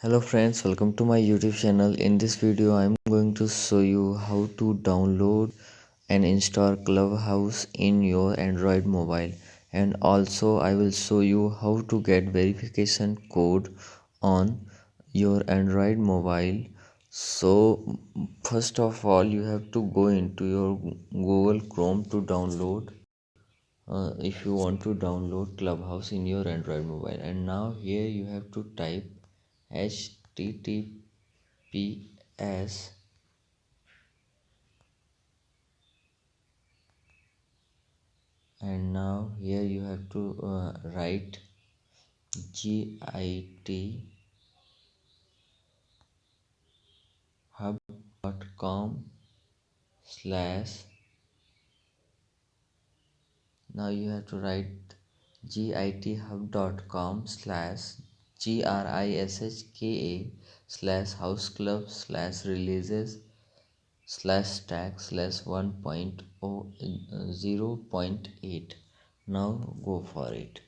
Hello friends, welcome to my YouTube channel. In this video I am going to show you how to download and install Clubhouse in your Android mobile, and also I will show you how to get verification code on your Android mobile. So first of all you have to go into your Google Chrome to download if you want to download Clubhouse in your Android mobile. And now here you have to type https and now here you have to write github.com/ now you have to write github.com/grishka/house/releases/tag/1.0.8. now go for it,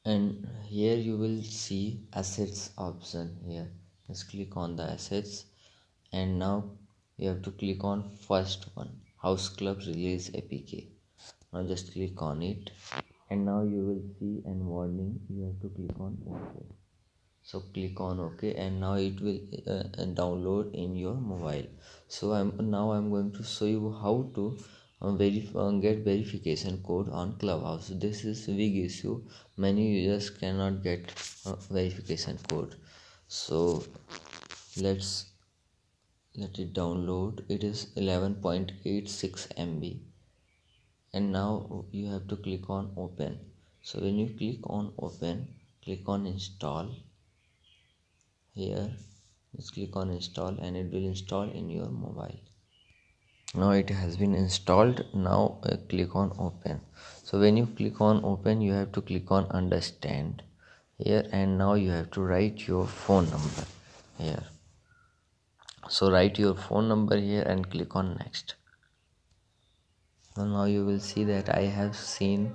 and here you will see assets option. Here just click on the assets, and now you have to click on first one, house club release apk. Now just click on it, and now you will see an warning. You have to click on OK. So click on OK, and now it will download in your mobile. So I'm going to show you how to get verification code on Clubhouse. This is big issue. Many users cannot get verification code. So let's let it download. It is 11.86 MB, and now you have to click on open. So when you click on open, click on install. Here just click on install, and it will install in your mobile. Now it has been installed. Now click on open. So when you click on open, you have to click on understand here, and now you have to write your phone number here. So write your phone number here and click on next. Now you will see that I have seen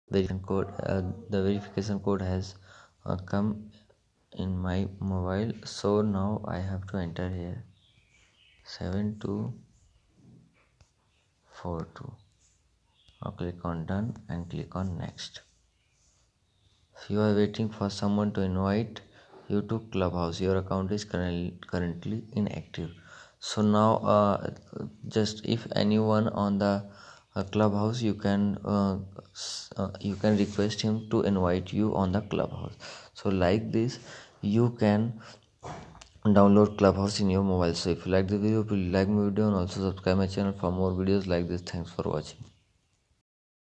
verification code. The verification code has come in my mobile. So now I have to enter here 7242. now click on done and click on next. If you are waiting for someone to invite you to Clubhouse, your account is currently inactive. So now just if anyone on the Clubhouse, you can request him to invite you on the Clubhouse. So like this you can download Clubhouse in your mobile. So if you like the video, please like my video and also subscribe my channel for more videos like this. Thanks for watching.